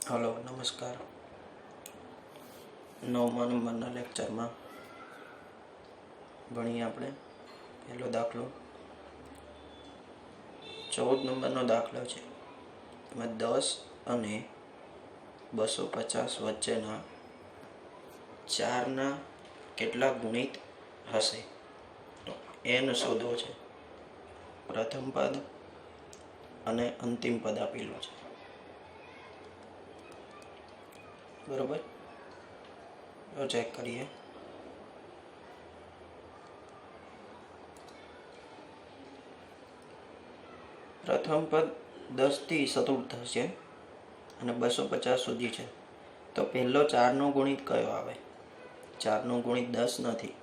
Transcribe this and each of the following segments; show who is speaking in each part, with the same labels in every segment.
Speaker 1: Hello નમસ્કાર. 9મા નંબરના લેક્ચરમાં ભણીએ આપણે પહેલો દાખલો. 14 નંબરનો દાખલો છે. એમાં 10 અને 250 વચ્ચેના 4ના કેટલા ગુણિત હશે? તો n શોધવો છે. પ્રથમ પદ અને અંતિમ પદ આપેલું છે. બરોબર, તો ચેક કરીએ. પ્રથમ પદ 10 થી ચતુર્થ છે અને 250 સુધી છે. તો પહેલો 4નો ગુણિત કયો આવે? 4નો ગુણિત 10 નથી,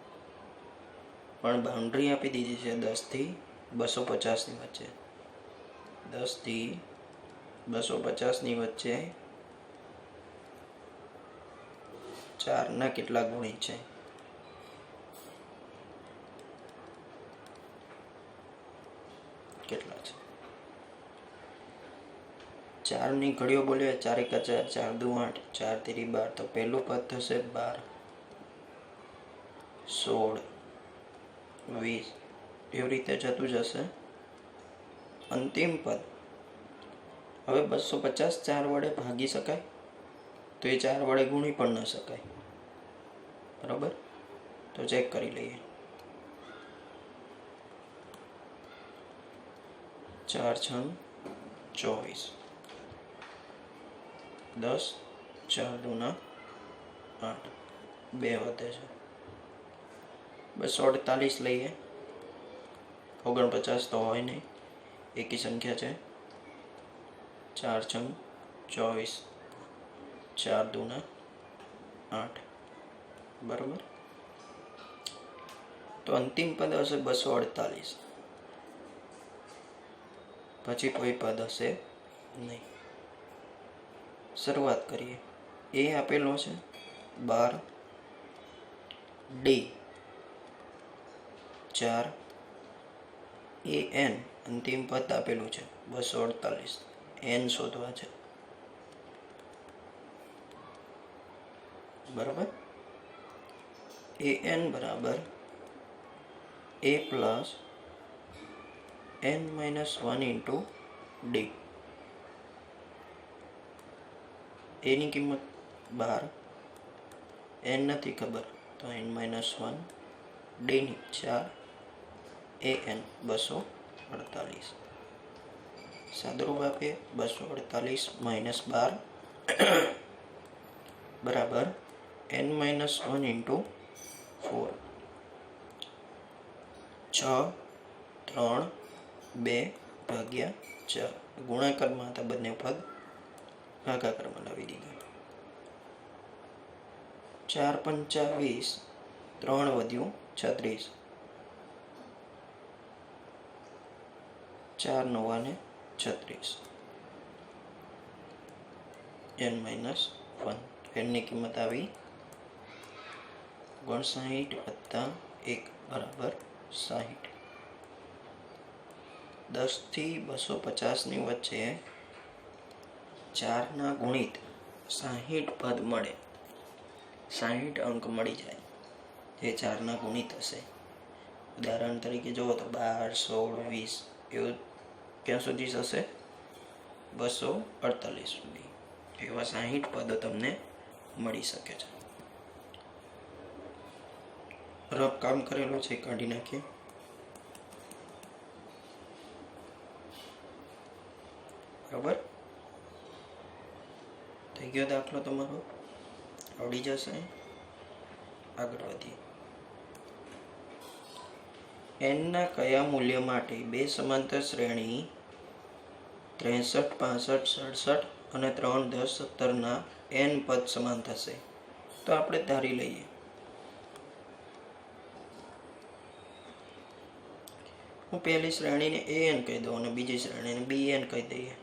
Speaker 1: પણ બાઉન્ડ્રી આપી દીધી છે 10 થી 250 ની વચ્ચે. 10 થી 250 ની વચ્ચે 4ના કેટલા ગુણિત છે? કેટલા છે? 4ની ઘડીઓ બોલીએ. 4 × 4 = 4 × 2 = 8, 4 × 3 = 12. તો પહેલું પદ થશે 12, 16, 20, એવી રીતે જતું જશે. અંતિમ પદ હવે 250 4 વડે ભાગી શકાય? તો એ 4 વડે ગુણી પણ ન શકાય. બરાબર, તો ચેક કરી લઈએ. 4 × 6 = 24, 10, 4 × 2 = 8, 2 વધે છે. 248 લઈએ. 49 તો હોય નહીં, એકી સંખ્યા છે. 4 × 24, 4 × 2 = 8. બરાબર, તો અંતિમ પદ હશે 248, પછી કોઈ પદ હશે નહીં. શરૂઆત કરીએ. એ આપેલો છે 12, ડી 4, an અંતિમ પદ આપેલું છે 248, n શોધવા છે. બરાબર, an બરાબર a + n - 1 × d. a ની કિંમત 12, n નથી ખબર તો n - 1, d ની 4, an 248. સાદુરૂપ આપીએ. 248 - 12 બરાબર n - 1 × 4. 6, 3, 2 ભાગ્યા 4. ગુણાકારમાં હતા બંને પદ, ભાગાકારમાં લાવી દીધા. 4 × 5 = 20, 3 વધ્યું 36, 4 × 9 = 36, n - 1. n ની કિંમત આવી 59 + 1 બરાબર 60. 10 થી 250 ની વચ્ચે 4ના ગુણિત 60 પદ મળે. 60 અંક મળી જાય જે 4ના ગુણિત હશે. ઉદાહરણ તરીકે જુઓ તો 12, 16, 20 એવું ક્યાં સુધી થશે? 248 સુધી. એવા 60 પદો તમને મળી શકે છે. રફ કામ કરેલું છે, કાઢી નાખીએ. બરાબર, થઈ ગયો દાખલો તમારો, આવડી જશે. આગળ વધીએ. n ના કયા મૂલ્ય માટે બે સમાંતર શ્રેણી 63, 65, 67 અને 3, 10, 17ના n પદ સમાન થશે? તો આપણે ધારી લઈએ. હું પહેલી શ્રેણીને an કહી દઉં અને બીજી શ્રેણીને bn કહી દઈએ.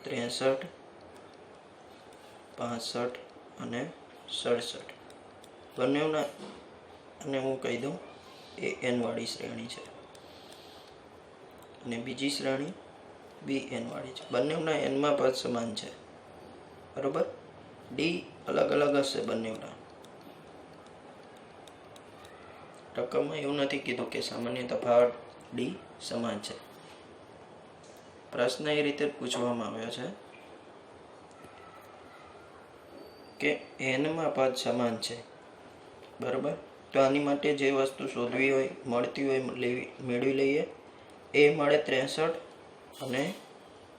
Speaker 1: 63, 65 અને 67 બંનેના અને હું કહી દઉં an વાળી શ્રેણી છે અને બીજી શ્રેણી bn વાળી છે. બંનેના n માં પદ સમાન છે. બરાબર. ડી અલગ અલગ હશે બંનેના. રકમમાં એવું નથી કીધું કે સામાન્ય તફાવત ડી સમાન છે. પ્રશ્ન એ રીતે પૂછવામાં આવ્યો છે કે એનમાં પદ સમાન છે, બરાબર. તો આની માટે જે વસ્તુ શોધવી હોય, મળતી હોય, મેળવી લઈએ. એ મળે 63 અને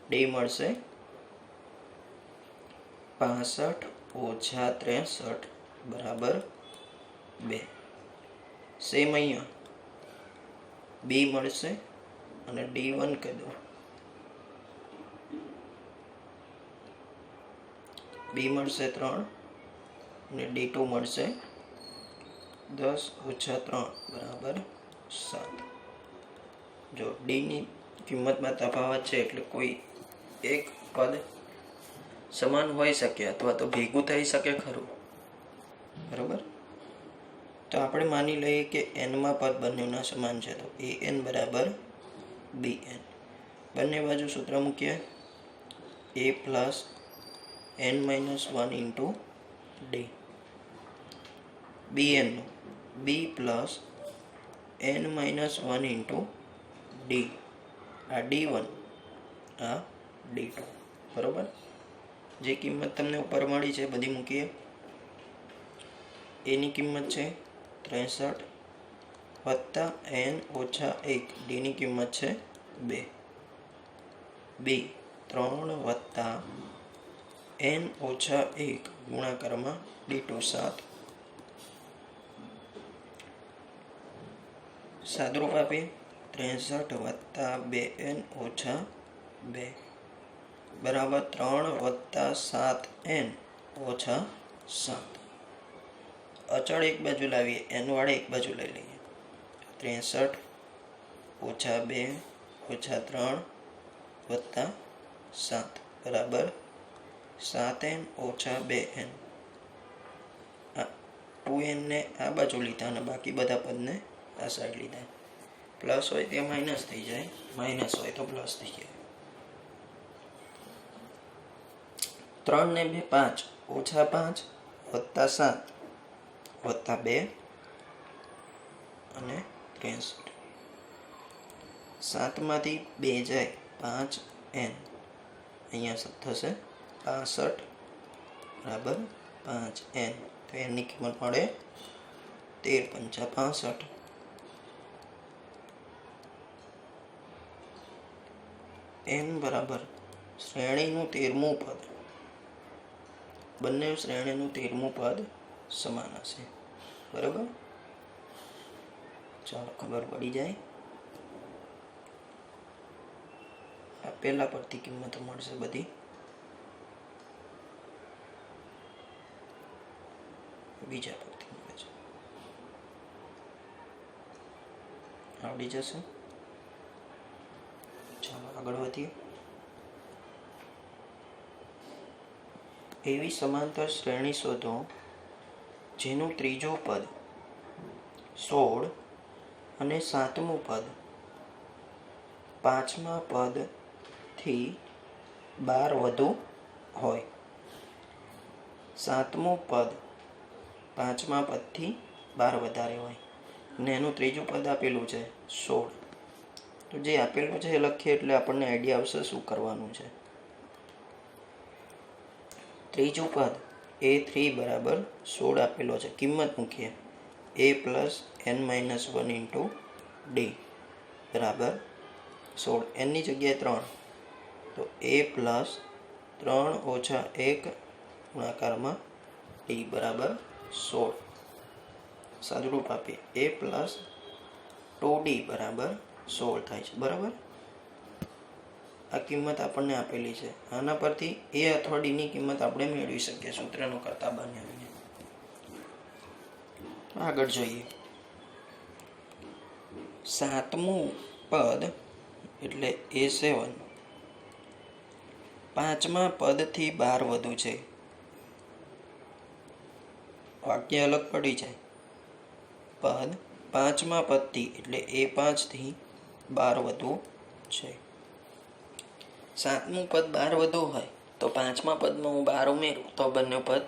Speaker 1: ડી મળશે 65 ઓછા 63 બરાબર 2. સેમ અહીંયા બી મળશે અને D1 કહી દો. બી મળશે 3 અને D2 મળશે 10 ઓછા 3 બરાબર 7. જો ડીની કિંમતમાં તફાવત છે એટલે કોઈ એક પદ સમાન હોઈ શકે અથવા તો ભેગું થઈ શકે ખરું, બરાબર. તો આપણે માની લઈએ કે એનમાં પદ બંનેના સમાન છે. તો AN બરાબર BN. બંને બાજુ સૂત્ર મૂકીએ. A plus n-1 into D. BN B plus n-1 into D. આ D1 આ D2 બરાબર. જે કિંમત તમને ઉપર મળી છે બધી મૂકીએ. એની કિંમત છે 63 વત્તા n ઓછા 1. ડીની કિંમત છે 2. બી 3 વત્તા n ઓછા 1 ગુણાકારમાં D2 7. સાદરૂપ આપીએ 63 વત્તા 2n ઓછા 2 બરાબર 3 વત્તા 7n ઓછા 7. અચળ એક બાજુ લાવીએ, n વાળે એક બાજુ લઈ લઈએ. 63 ઓછા 2 ઓછા 3 વત્તા 7 બરાબર 7n ઓછા 2n. 2n ને આ બાજુ લીધા અને બાકી બધા પદને આ સાઈડ લીધા. પ્લસ હોય તે માઇનસ થઈ જાય, માઇનસ હોય તો પ્લસ થઈ જાય. 3 ને 2 5 ઓછા 5 વત્તા 7 વત્તા 2 અને 63. 7 માંથી 2 જાય 5n. અહીંયા થશે 65 બરાબર 5n. તો એની કિંમત મળે 13 × 5 = 65. n બરાબર શ્રેણીનું 13મું પદ. બંને શ્રેણીનું 13મું પદ સમાન હશે, બરાબર. ચાલો ખબર પડી જાય. આ પહેલા પરથી કિંમતો મળશે બધી. બીજા પરથી મળે છે. આવડી જશે. ચાલો આગળ વધીએ. એવી સમાંતર શ્રેણી શોધો જેનું ત્રીજું પદ 16 અને 7મું પદ 5મા પદથી 12 વધુ હોય. 7મું પદ 5મા પદથી 12 વધારે હોય અને એનું ત્રીજું પદ આપેલું છે 16. તો જે આપેલું છે એ લખીએ એટલે આપણને આઈડિયા આવશે શું કરવાનું છે. ત્રીજું પદ A3 બરાબર 16 આપેલો છે. કિંમત મૂકીએ. A plus n-1 into D બરાબર 16. એની જગ્યાએ 3 તો A પ્લસ 3 ઓછા 1 ગુણાકારમાં ડી બરાબર 16. સાદુરૂપ આપીએ. A પ્લસ 2D બરાબર 16 થાય છે, બરાબર. આ કિંમત આપણને આપેલી છે. આના પરથી A અથવા ડીની કિંમત આપણે મેળવી શકીએ સૂત્રનો કરતા બનાવીને. આગળ જોઈએ. 7મું પદ એટલે A7 પાંચમા પદથી 12 વધુ છે. વાક્ય અલગ પડી જાય. પદ પાંચમા પદથી એટલે A5 થી 12 વધુ છે. 7મું પદ 12 વધુ હોય તો પાંચમા પદમાં હું 12 ઉમેરું તો બંને પદ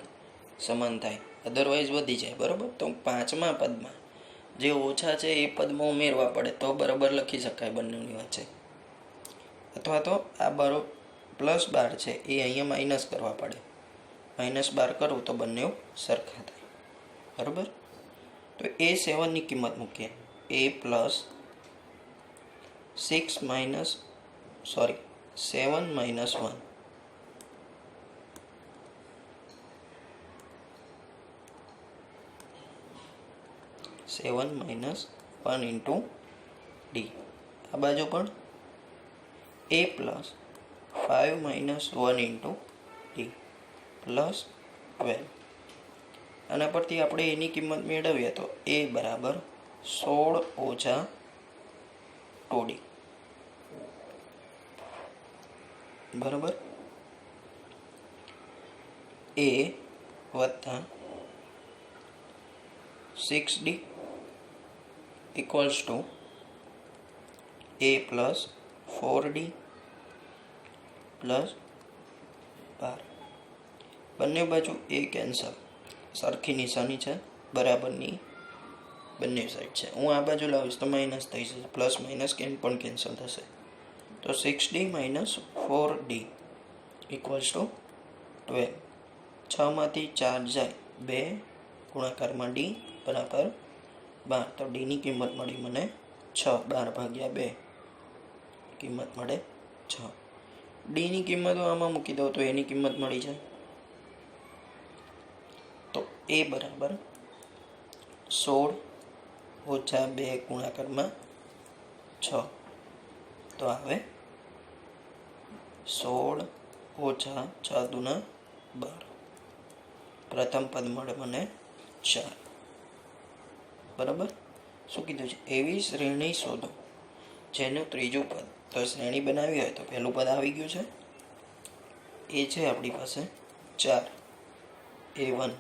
Speaker 1: સમાન થાય, અધરવાઇઝ વધી જાય. બરાબર, તો પાંચમા પદમાં જે ઓછા છે એ પદમાં ઉમેરવા પડે તો બરાબર લખી શકાય બંનેની વચ્ચે. અથવા તો આ +12 છે એ અહીંયા માઇનસ કરવા પડે, -12 કરું તો બંને સરખા થાય. બરાબર, તો A7ની કિંમત મૂકીએ. A + 7 - 1 7 - 1 into D. આ બાજુ પણ A + 5 - 1 into D + 12. આના પરથી આપણે એની કિંમત મેળવીએ તો A બરાબર 16 - 2D. બરાબર, A વત્તા 6D equals to A + 4D + 12. બંને બાજુ A કેન્સલ, સરખી નિશાની છે, બરાબરની બંને સાઈડ છે. હું આ બાજુ લાવીશ તો માઇનસ થઈ જશે, પ્લસ માઇનસ પણ કેન્સલ થશે. તો 6D - 4D equals to 12. 6માંથી 4 જાય, 2 ગુણાકારમાં D બરાબર 12. તો Dની કિંમત મળી મને 6. 12/2 કિંમત મળે 6. Dની કિંમત આમાં મૂકી દઉં તો એની કિંમત મળી જાય. તો A બરાબર 16 - 2 ગુણાકારમાં 6. તો આવે 16 - 6 દુના 12. પ્રથમ પદ મળે મને 4. બરાબર, શું કીધું છે? એવી શ્રેણી શોધો જેનું ત્રીજું પદ. તો શ્રેણી બનાવી હોય તો પહેલું પદ આવી ગયું છે. એ છે આપણી પાસે 4. A1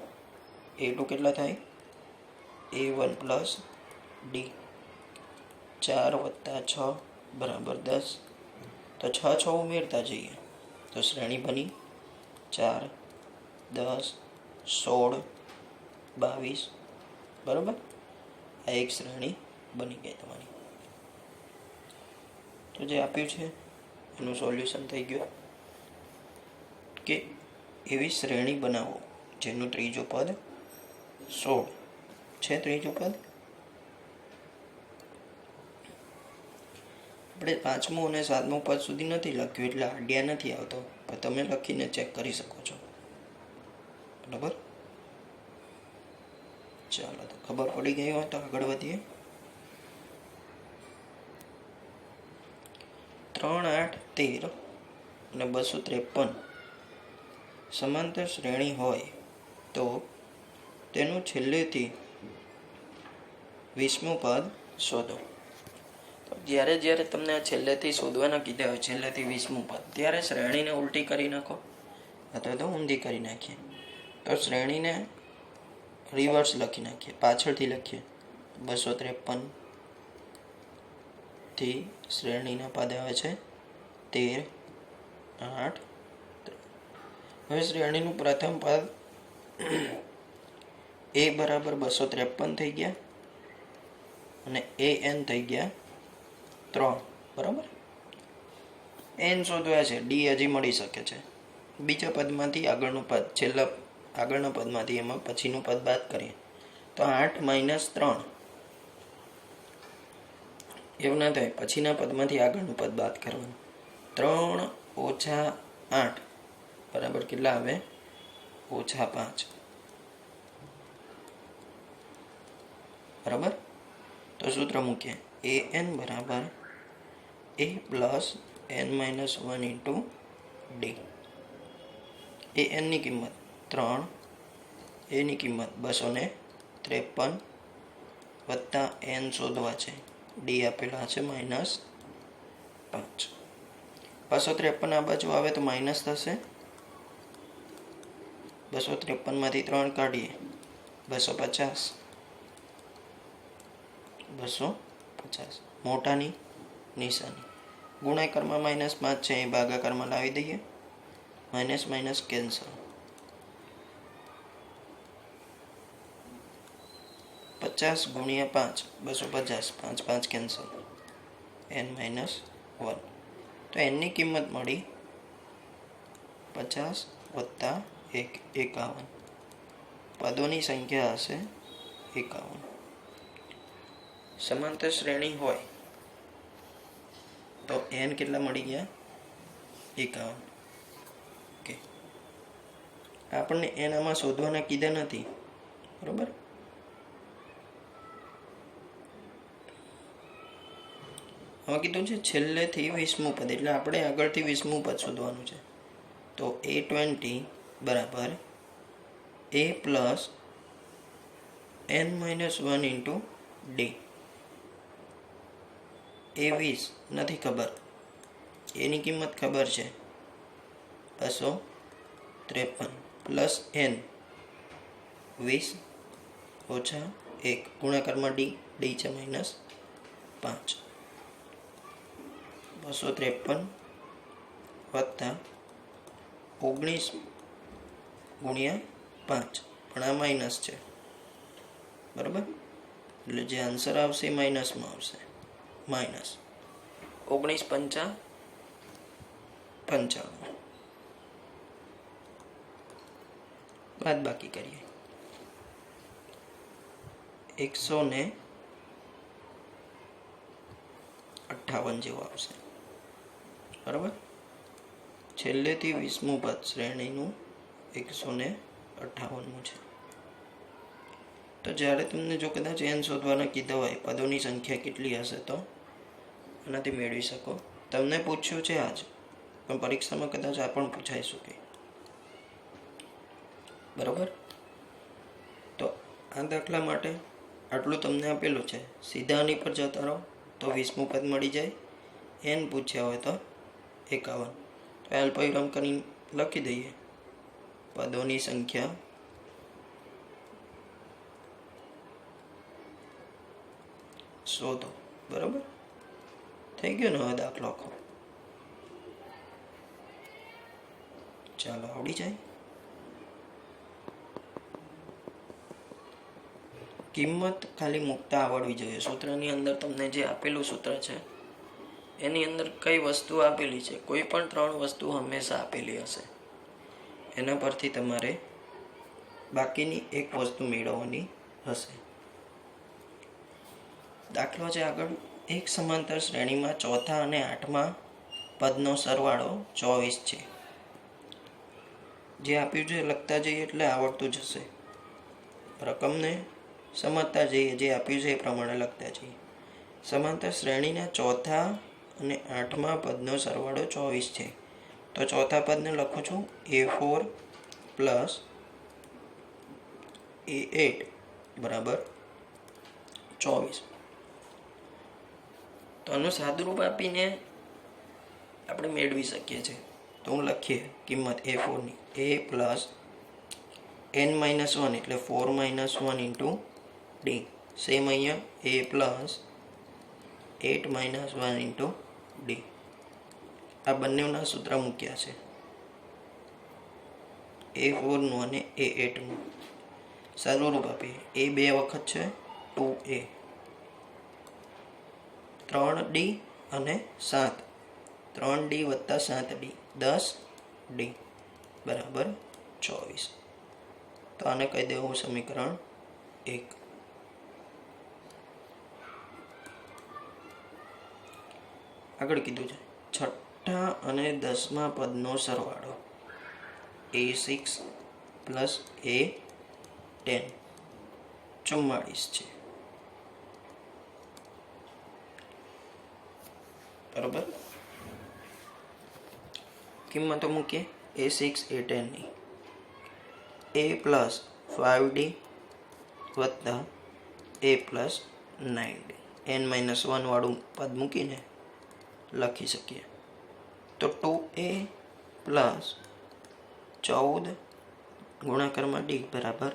Speaker 1: A2 કેટલા થાય? A1 + D. 4 + 6 બરાબર 10. તો 6 ઉમેરતા જઈએ તો શ્રેણી બની 4 10 16 22. બરાબર, આ એક શ્રેણી બની ગઈ તમારી. તો જે આપ્યું છે એનું સોલ્યુશન થઈ ગયું કે એવી શ્રેણી બનાવો જેનું ત્રીજું પદ 16 છે. ત્રીજું પદ આપણે 5મું અને 7મું પદ સુધી નથી લખ્યું એટલે આઈડિયા નથી આવતો, પણ તમે લખીને ચેક કરી શકો છો. બરાબર, ચાલો, તો ખબર પડી ગઈ હોય તો આગળ વધીએ. 3 8 13 અને 253 સમાંતર શ્રેણી હોય તો તેનું છેલ્લેથી 20મું પદ શોધો. તો જ્યારે તમને આ છેલ્લેથી શોધવાના કીધા હોય, છેલ્લેથી 20મું પદ, ત્યારે શ્રેણીને ઉલટી કરી નાખો અથવા તો ઊંધી કરી નાખીએ. તો શ્રેણીને રિવર્સ લખી નાખીએ, પાછળથી લખીએ. 253 થી શ્રેણીના પદ આવે છે 13 8 3. હવે શ્રેણીનું પ્રથમ પદ A બરાબર 253 થઈ ગયા અને AN થઈ ગયા 3. બરાબર, N શોધવા છે, D હજી મળી શકે છે. બીજા પદમાંથી આગળનું પદ, આગળના પદમાંથી એમાં પછીનું પદ બાદ કરીએ તો 8 - 3. એવું ના થાય, પછીના પદમાંથી આગળનું પદ બાદ કરવાનું. 3 - 8 બરાબર કેટલા આવે? -5. બરાબર, તો સૂત્ર મૂકીએ. AN બરાબર A + n - 1 into D. AN ની કિંમત 3, A ની કિંમત 253 વત્તા n શોધવા છે, D આપેલા છે -5. 253 આ બાજુ આવે તો માઇનસ થશે. 253માંથી 3 કાઢીએ 250. મોટાની નિશાની. ગુણાકારમાં -5 છે, એ ભાગાકારમાં લાવી દઈએ. Minus minus cancel. 50 ગુણ્યા 5 250, 5 5 કેન્સલ, n માઇનસ 1. તો એનની કિંમત મળી 50 વત્તા 1 51. પદોની સંખ્યા હશે 51. સમાંતર શ્રેણી હોય તો n કેટલા મળી ગયા? 51. ઓકે, આપણને n આમાં શોધવાના કીધા નથી, બરોબર. હવે કીધું છે છેલ્લેથી 20મું પદ, એટલે આપણે આગળથી 20મું પદ શોધવાનું છે. તો a20 બરાબર a plus n minus 1 into D. A 20 નથી ખબર, એની કિંમત ખબર છે 253 પ્લસ n 20 ઓછા 1 ગુણાકારમાં ડી છે માઇનસ 5. 253 વત્તા 19 ગુણ્યા 5, પણ આ માઇનસ છે, બરાબર. એટલે જે આન્સર આવશે એ માઇનસમાં આવશે. માઇનસ 19 પંચા 55. બાદ બાકી કરીએ. 158 જેવો આવશે, બરાબર. છેલ્લેથી 20મું પદ શ્રેણીનું 158મું છે. તો જ્યારે તમને જો કદાચ n શોધવાના કીધા હોય, પદોની સંખ્યા કેટલી હશે, તો એનાથી મેળવી શકો. તમને પૂછ્યું છે આજ, પણ પરીક્ષામાં કદાચ આ પણ પૂછાઈ શકે, બરાબર. તો આ દાખલા માટે આટલું તમને આપેલું છે. સીધા આની પર જતા રહો તો 20મું પદ મળી જાય. n પૂછ્યા હોય તો 51. તો અલ્પવિરામ કરીને લખી દઈએ પદોની સંખ્યા શોધો, બરાબર. થઈ ગયો ને હવે દાખલો આખો? ચાલો, આવડી જાય. કિંમત ખાલી મૂકતા આવડવી જોઈએ. સૂત્રની અંદર તમને જે આપેલું સૂત્ર છે એની અંદર કઈ વસ્તુ આપેલી છે, કોઈ પણ 3 વસ્તુ હંમેશા આપેલી હશે. એના પરથી તમારે બાકીની એક વસ્તુ મેળવવાની હશે. દાખલો છે આગળ. એક સમાંતર શ્રેણીમાં ચોથા અને 8મા પદનો સરવાળો 24 છે. જે આપ્યું છે લખતા જઈએ એટલે આવડતું જશે. રકમને સમજતા જઈએ, જે આપ્યું છે એ પ્રમાણે લખતા જઈએ. સમાંતર શ્રેણીના ચોથા અને 8મા પદનો સરવાળો 24 છે. તો ચોથા પદને લખું છું a4 પ્લસ a8 બરાબર 24. તો આનું સાદુરૂપ આપીને આપણે મેળવી શકીએ છીએ. તો હું લખીએ કિંમત a4ની a પ્લસ n માઇનસ 1 એટલે 4 માઇનસ 1 ઇન્ટુ ડી. સેમ અહીંયા a plus 8 minus 1 into D. આ બંનેના સૂત્ર મૂક્યા છે, a4નું અને a8નું. સાદુરૂપ આપીએ. a 2 વખત છે 2a, 3d અને 7, 3d વત્તા 7d 10d બરાબર 24. તો આને કહી દેવું સમીકરણ 1. આગળ કીધું છે છઠ્ઠા અને 10મા પદનો સરવાળો a6 પ્લસ a10 44 છે, બરાબર. કિંમતો મૂકીએ a6 a10ની. a પ્લસ 5d વત્તા a plus 9d. n minus 1 વાળું પદ મૂકીને લખી શકીએ. તો 2a પ્લસ 14 ગુણાકારમાં d બરાબર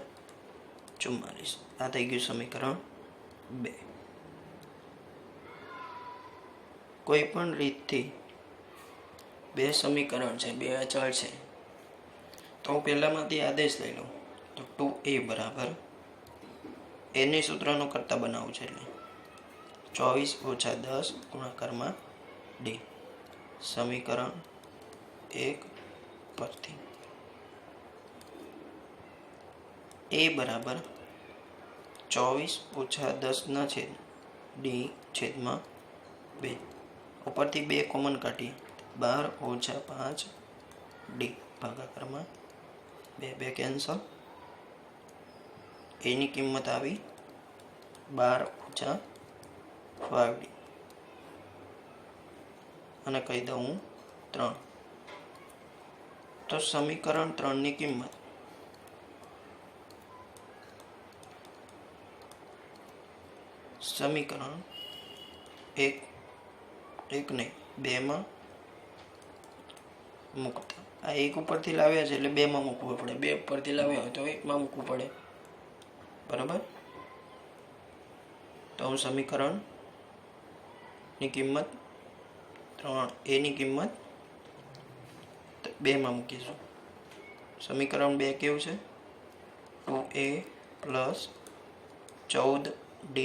Speaker 1: 44. આ થઈ ગયું સમીકરણ 2. કોઈ પણ રીતથી 2 સમીકરણ છે, 2 અચળ છે, તો હું પહેલાંમાંથી આદેશ લઈ લઉં તો 2a બરાબર એની સૂત્રનો કરતા બનાવું છે એટલે 24 - 10 ગુણાકારમાં d સમીકરણ 1 પરથી a બરાબર 24 - 10 ના છેદ d છેદમાં 2 ઉપરથી 2 કોમન કાઢીએ 12 - 5 d ભાગાકારમાં 2 કેન્સલ એની કિંમત આવી 12 - 5d અને કહી દઉં હું 3 તો સમીકરણ 3 ની કિંમત સમીકરણ 1 નહીં 2 માં મૂકતા આ 1 ઉપરથી લાવ્યા છે એટલે 2 માં મૂકવું પડે 2 ઉપરથી લાવ્યા હોય તો 1 માં મૂકવું પડે બરાબર તો હું સમીકરણ ની કિંમત 3 એની કિંમત 2 માં મૂકીશું સમીકરણ 2 કેવું છે 2a પ્લસ 14d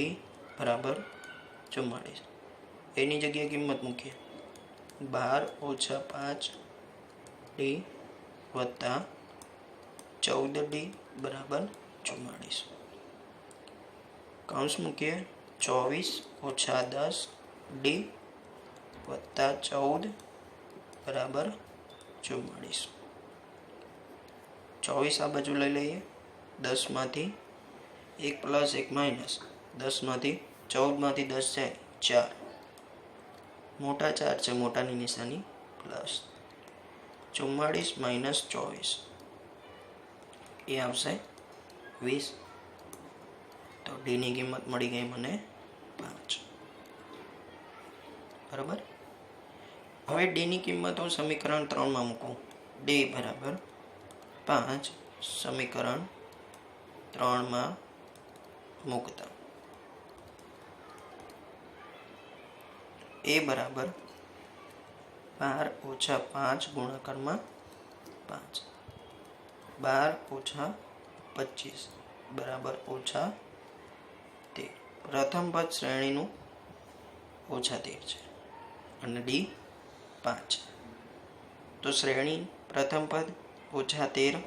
Speaker 1: બરાબર 44 એની જગ્યાએ કિંમત મૂકીએ 12 - 5d વત્તા 14d બરાબર 44 કૌંસ મૂકીએ 24 - 10d વત્તા 14 બરાબર 44 24 આ બાજુ લઈ લઈએ 10 માંથી 1 પ્લસ 1 માઇનસ 10 માંથી 14 માંથી 10 જાય 4 મોટા 4 છે મોટાની નિશાની પ્લસ 44 માઇનસ 24 એ આવશે 20 તો d ની કિંમત મળી ગઈ મને 5 બરાબર હવે d ની કિંમત હું સમીકરણ 3 માં મૂકું d બરાબર 5 સમીકરણ 3 માં મૂકતા a બરાબર 12 - 5 ગુણાકારમાં 5 12 - 25 બરાબર -13 પ્રથમ પદ શ્રેણીનું -13 છે અને d 5 તો શ્રેણી પ્રથમ પદ -13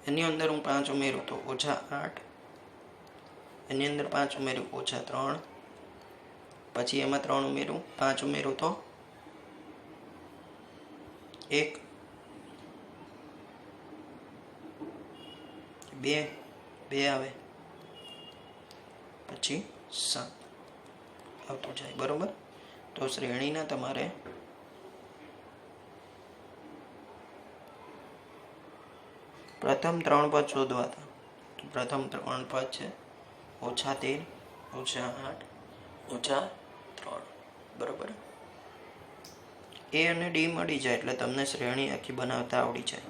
Speaker 1: એની અંદર હું 5 ઉમેરું તો -8 એની અંદર 5 ઉમેરું -3 પછી એમાં 3 ઉમેરું 5 ઉમેરું તો 1 2 આવે પછી 7 આવતું જાય બરોબર તો શ્રેણીના તમારે પ્રથમ 3 પદ શોધવા હતા તો પ્રથમ 3 પદ છે -13 -8 -3 બરોબર એ અને ડી મળી જાય એટલે તમને શ્રેણી આખી બનાવતા આવડી જાય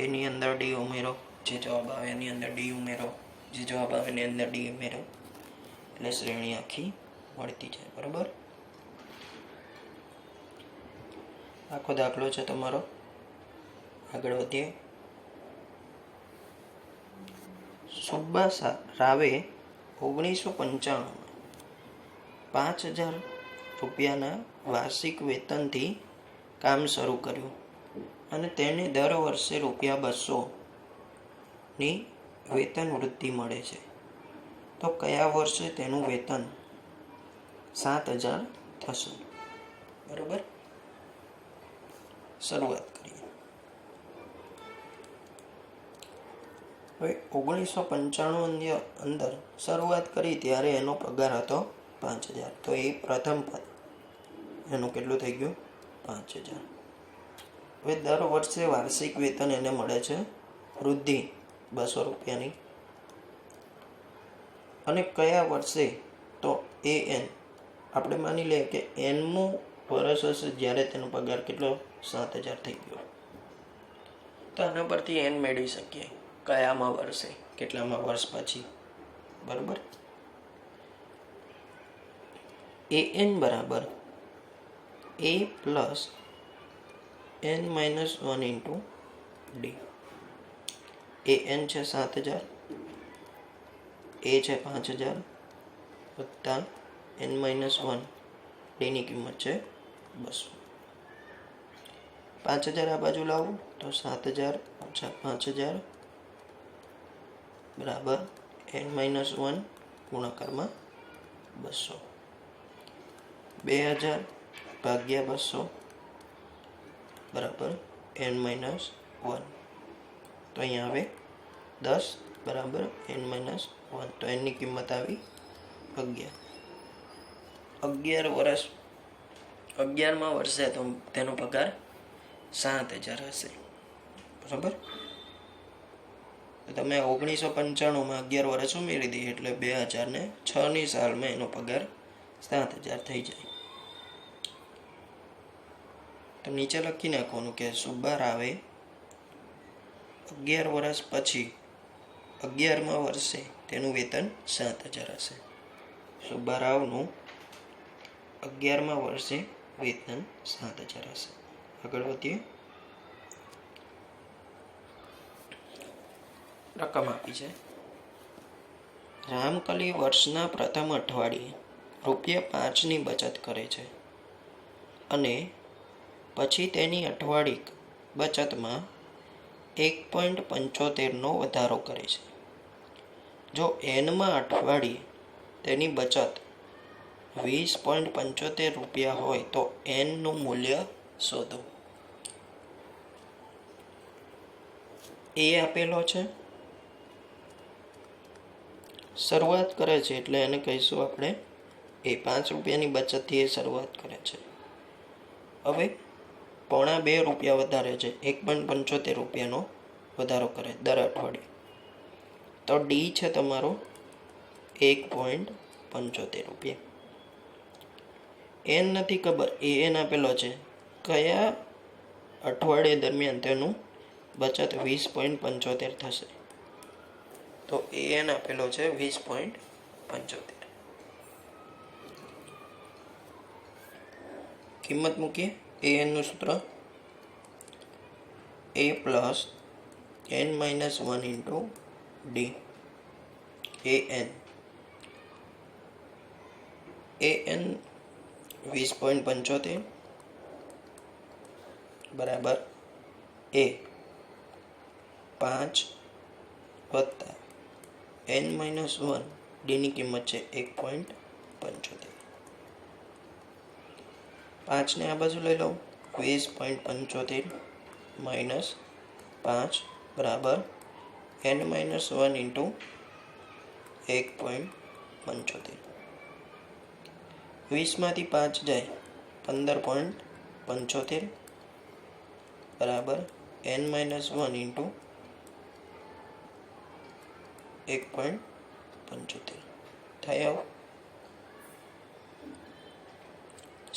Speaker 1: એની અંદર ડી ઉમેરો જે જવાબ આવે એની અંદર ડી ઉમેરો જે જવાબ આવે એની અંદર ડી ઉમેરો એટલે શ્રેણી આખી મળતી જાય બરોબર આખો દાખલો છે તમારો આગળ વધીએ સુબ્બા રાવે 1995 5,000 રૂપિયાના વાર્ષિક વેતનથી કામ શરૂ કર્યું અને તેને દર વર્ષે ₹200ની વેતન વૃદ્ધિ મળે છે તો કયા વર્ષે તેનું વેતન 7,000 થશે બરોબર શરૂઆત કરીએ હવે 1995 અંદર શરૂઆત કરી ત્યારે એનો પગાર હતો 5,000 તો એ પ્રથમ પદ એનું કેટલું થઈ ગયું 5,000 હવે દર વર્ષે વાર્ષિક વેતન એને મળે છે વૃદ્ધિ 200 રૂપિયાની અને કયા વર્ષે તો એ એન આપણે માની લઈએ કે એનમું વર્ષ હશે જ્યારે તેનો પગાર કેટલો 7,000 થઈ ગયો તો આના પરથી એન મેળવી શકીએ કયામાં વર્ષે કેટલામાં વર્ષ પછી બરાબર એ એન બરાબર એ plus n-1 into D. A N છે 7000, એ છે 5000 વત્તા n-1, ડીની કિંમત છે 200. 5000 આ બાજુ લાવું તો 7000 ઓછા 5000 બરાબર n-1 ગુણાકારમાં 200. 2000 ભાગ્યા 200 બરાબર n-1. તો અહીંયા આવે 10 બરાબર n-1. તો એની કિંમત આવી 11. 11 વર્ષ 11મા વર્ષે તો તેનો પગાર 7000 હશે. બરાબર. તમે 1995માં 11 વર્ષ ઉમેરી દઈએ એટલે 2006ની સાલમાં એનો પગાર 7000 થઈ જાય. તો નીચે લખી નાખવાનું કે સુબ્બારાવે 11 વર્ષ પછી 11મા વર્ષે તેનું વેતન 7000 હશે. સુબ્બારાવનું 11મા વર્ષે વેતન 7000 હશે. આગળ વધીએ. રકમ આપી છે. રામકલી વર્ષના પ્રથમ અઠવાડિયે ₹5ની બચત કરે છે અને પછી તેની અઠવાડિક બચતમાં 1.75નો વધારો કરે છે. જો એનમાં અઠવાડિયે તેની બચત ₹20.75 હોય તો એનનું મૂલ્ય શોધો. એ આપેલો છે, શરૂઆત કરે છે એટલે એને કહીશું આપણે એ ₹5ની બચતથી એ શરૂઆત કરે છે. હવે ₹2.5 વધારે છે, ₹1.75નો વધારો કરે દર અઠવાડિયે. તો ડી છે તમારો ₹1.75. એન નથી ખબર, એ એન આપેલો છે. કયા અઠવાડિયે દરમિયાન તેનું બચત 20.75 થશે? તો એ એન આપેલો છે 20.75. કિંમત મૂકીએ. એ એનનું સૂત્ર a plus n-1 into D. an 20.75 બરાબર એ 5 વત્તા n-1, ડીની કિંમત છે 1.75. 5ને આ બાજુ લઈ લઉં. 20.75 માઇનસ 5 બરાબર n-1 ઇન્ટુ 1.75. 20માંથી 5 જાય 15.75 બરાબર n-1 ઇન્ટુ 1.75 થાય. આવું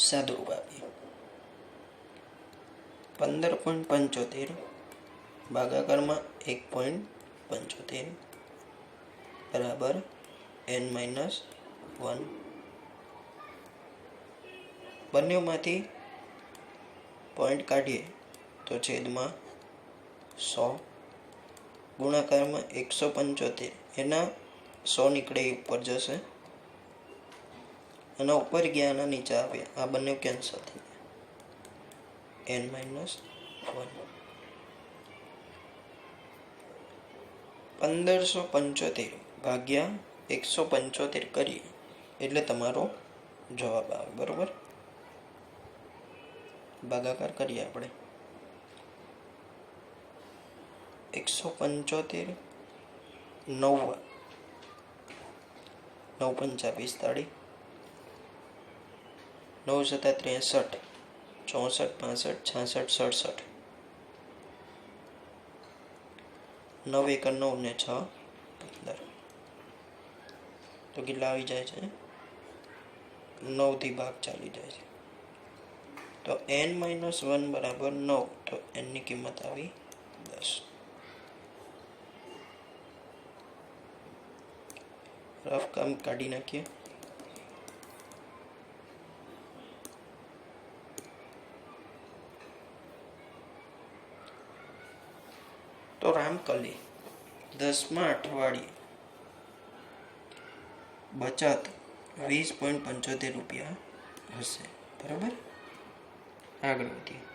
Speaker 1: સાદુરૂપ આપીએ. 15.75 ભાગાકારમાં 1.75 બરાબર n-1. બંનેમાંથી પોઈન્ટ કાઢીએ તો છેદમાં 100 ગુણાકારમાં 175. એના 100 નીકળે એ ઉપર જશે, અને ઉપર ગયા અને નીચે આવ્યા, આ બંને કેન્સલ થઈ ગયા. n-1 1575 ભાગ્યા 175 કરીએ એટલે તમારો જવાબ આવે. બરોબર. ભાગાકાર કરીએ આપણે. 175 9 9 પંચા 45, 9 સત્તા 63, 64 65 66 9 1 9 ને 6 15. તો કેટલા આવી જાય છે? 9 થી ભાગ ચાલી જાય છે. તો n-1 બરાબર 9. તો એનની કિંમત આવી 10. રફ કામ કાઢી નાખીએ. તો રામકલી 10મા અઠવાડિયે બચત 20.75 રૂપિયા હશે. બરાબર, આગળ વધીએ.